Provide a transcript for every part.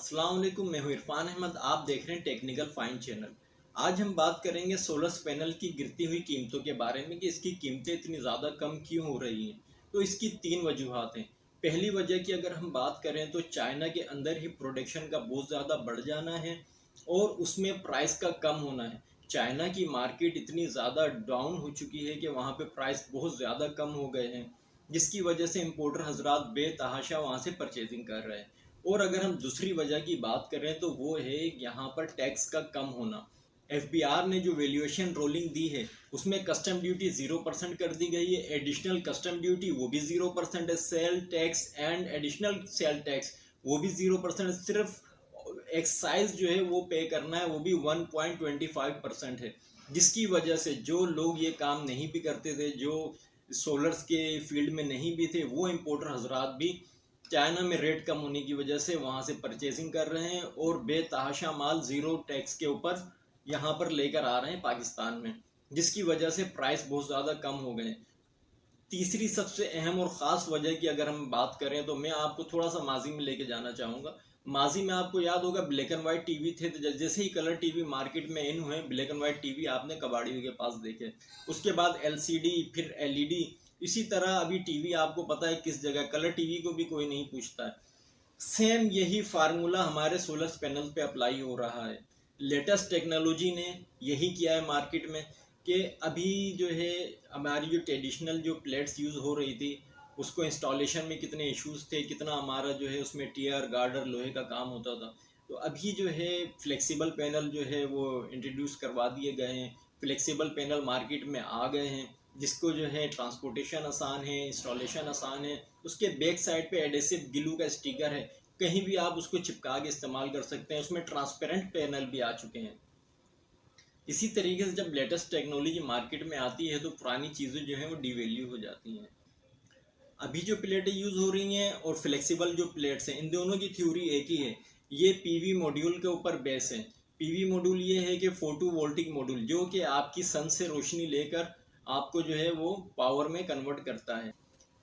अस्सलाम वालेकुम, मैं हूं इरफान अहमद। आप देख रहे हैं टेक्निकल फाइन चैनल। आज हम बात करेंगे सोलर पैनल की गिरती हुई कीमतों के बारे में कि इसकी कीमतें इतनी ज़्यादा कम क्यों हो रही हैं। तो इसकी तीन वजूहात हैं। पहली वजह की अगर हम बात करें तो चाइना के अंदर ही प्रोडक्शन का बहुत ज़्यादा बढ़ जाना है और उसमें प्राइस का कम होना है। चाइना की मार्केट इतनी ज़्यादा डाउन हो चुकी है कि वहाँ पे प्राइस बहुत ज़्यादा कम हो गए हैं, जिसकी वजह से इम्पोर्टर हजरात बेतहाशा वहाँ से परचेजिंग कर रहे हैं। और अगर हम दूसरी वजह की बात करें तो वो है यहाँ पर टैक्स का कम होना। एफबीआर ने जो वैल्यूएशन रोलिंग दी है उसमें कस्टम ड्यूटी 0% कर दी गई है। एडिशनल कस्टम ड्यूटी वो भी 0% है। Sale tax and additional sale tax वो भी 0% है। सिर्फ एक्साइज जो है वो पे करना है, वो भी 1.25% है। जिसकी वजह से जो लोग ये काम नहीं भी करते थे, जो सोलर्स के फील्ड में नहीं भी थे, वो इम्पोर्टर हजरात भी चाइना में रेट कम होने की वजह से वहाँ से परचेजिंग कर रहे हैं और बेतहाशा माल ज़ीरो टैक्स के ऊपर यहाँ पर लेकर आ रहे हैं पाकिस्तान में, जिसकी वजह से प्राइस बहुत ज़्यादा कम हो गए। तीसरी सबसे अहम और ख़ास वजह की अगर हम बात करें तो मैं आपको थोड़ा सा माजी में लेके जाना चाहूँगा। माजी में आपको याद होगा ब्लैक एंड वाइट टीवी थे, तो जैसे ही कलर टीवी मार्केट में इन हुए, ब्लैक एंड वाइट टीवी आपने कबाड़ियों के पास देखे। उसके बाद एलसीडी, फिर एलईडी। इसी तरह अभी टीवी आपको पता है किस जगह, कलर टीवी को भी कोई नहीं पूछता है। सेम यही फार्मूला हमारे सोलर पैनल पे अप्लाई हो रहा है। लेटेस्ट टेक्नोलॉजी ने यही किया है मार्केट में कि अभी जो है हमारी जो ट्रेडिशनल जो प्लेट्स यूज़ हो रही थी उसको इंस्टॉलेशन में कितने इश्यूज थे, कितना हमारा जो है उसमें टीयर गार्डर लोहे का काम होता था। तो अभी जो है फ्लेक्सिबल पैनल जो है वो इंट्रोड्यूस करवा दिए गए हैं। फ्लेक्सिबल पैनल मार्केट में आ गए हैं, जिसको जो है ट्रांसपोर्टेशन आसान है, इंस्टॉलेशन आसान है। उसके बैक साइड पे एडेसिव ग्लू का स्टिकर है, कहीं भी आप उसको चिपका के इस्तेमाल कर सकते हैं। उसमें ट्रांसपेरेंट पैनल भी आ चुके हैं। इसी तरीके से जब लेटेस्ट टेक्नोलॉजी मार्केट में आती है तो पुरानी चीज़ें जो हैं वो डिवैल्यू हो जाती हैं। अभी जो प्लेटें यूज़ हो रही हैं और फ्लेक्सिबल जो प्लेट्स हैं, इन दोनों की थ्योरी एक ही है। ये पीवी मॉड्यूल के ऊपर बेस है। पीवी मॉड्यूल ये है कि फोटो वोल्टिक मॉड्यूल, जो कि आपकी सन से रोशनी लेकर आपको जो है वो पावर में कन्वर्ट करता है।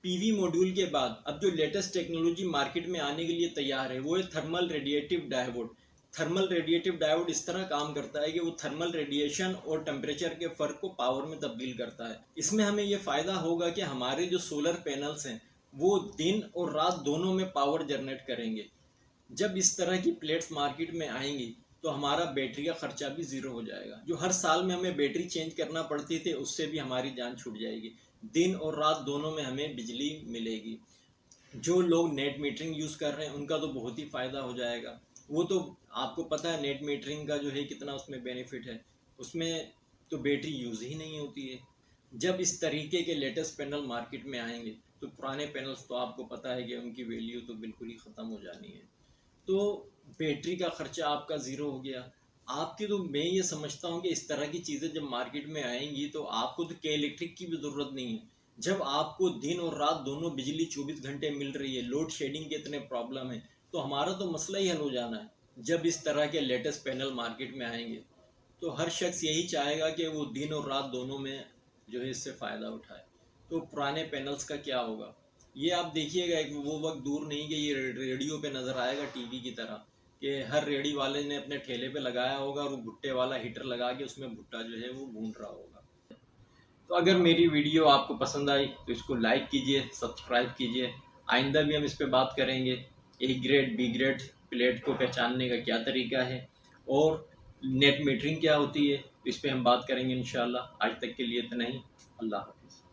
पीवी मॉड्यूल के बाद अब जो लेटेस्ट टेक्नोलॉजी मार्केट में आने के लिए तैयार है वो है thermal radiative diode. Thermal radiative diode इस तरह काम करता है कि वो थर्मल रेडिएशन और टेम्परेचर के फ़र्क को पावर में तब्दील करता है। इसमें हमें ये फ़ायदा होगा कि हमारे जो सोलर पैनल्स हैं वो दिन और रात दोनों में पावर जनरेट करेंगे। जब इस तरह की प्लेट्स मार्केट में आएंगी तो हमारा बैटरी का खर्चा भी ज़ीरो हो जाएगा। जो हर साल में हमें बैटरी चेंज करना पड़ती थी उससे भी हमारी जान छूट जाएगी। दिन और रात दोनों में हमें बिजली मिलेगी। जो लोग नेट मीटरिंग यूज़ कर रहे हैं उनका तो बहुत ही फ़ायदा हो जाएगा। वो तो आपको पता है नेट मीटरिंग का जो है कितना उसमें बेनिफिट है। उसमें तो बैटरी यूज़ ही नहीं होती है। जब इस तरीके के लेटेस्ट पैनल मार्केट में आएंगे तो पुराने पैनल्स तो आपको पता है कि उनकी वैल्यू तो बिल्कुल ही ख़त्म हो जानी है। तो बैटरी का खर्चा आपका ज़ीरो हो गया। आपकी तो मैं ये समझता हूँ कि इस तरह की चीज़ें जब मार्केट में आएंगी तो आपको तो के इलेक्ट्रिक की भी ज़रूरत नहीं है। जब आपको दिन और रात दोनों बिजली 24 घंटे मिल रही है, लोड शेडिंग के इतने प्रॉब्लम है, तो हमारा तो मसला ही हल हो जाना है। जब इस तरह के लेटेस्ट पैनल मार्केट में आएंगे तो हर शख्स यही चाहेगा कि वो दिन और रात दोनों में जो है इससे फ़ायदा उठाए। तो पुराने पैनल्स का क्या होगा ये आप देखिएगा। एक वो वक्त दूर नहीं कि ये रेडियो पे नज़र आएगा टीवी की तरह, कि हर रेडी वाले ने अपने ठेले पे लगाया होगा और वो भुट्टे वाला हीटर लगा के उसमें भुट्टा जो है वो भून रहा होगा। तो अगर मेरी वीडियो आपको पसंद आई तो इसको लाइक कीजिए, सब्सक्राइब कीजिए। आइंदा भी हम इस पर बात करेंगे, A grade B grade plate को पहचानने का क्या तरीका है और नेट मीटरिंग क्या होती है, इस पर हम बात करेंगे इंशाल्लाह। आज तक के लिए इतना ही। अल्लाह हाफिज़।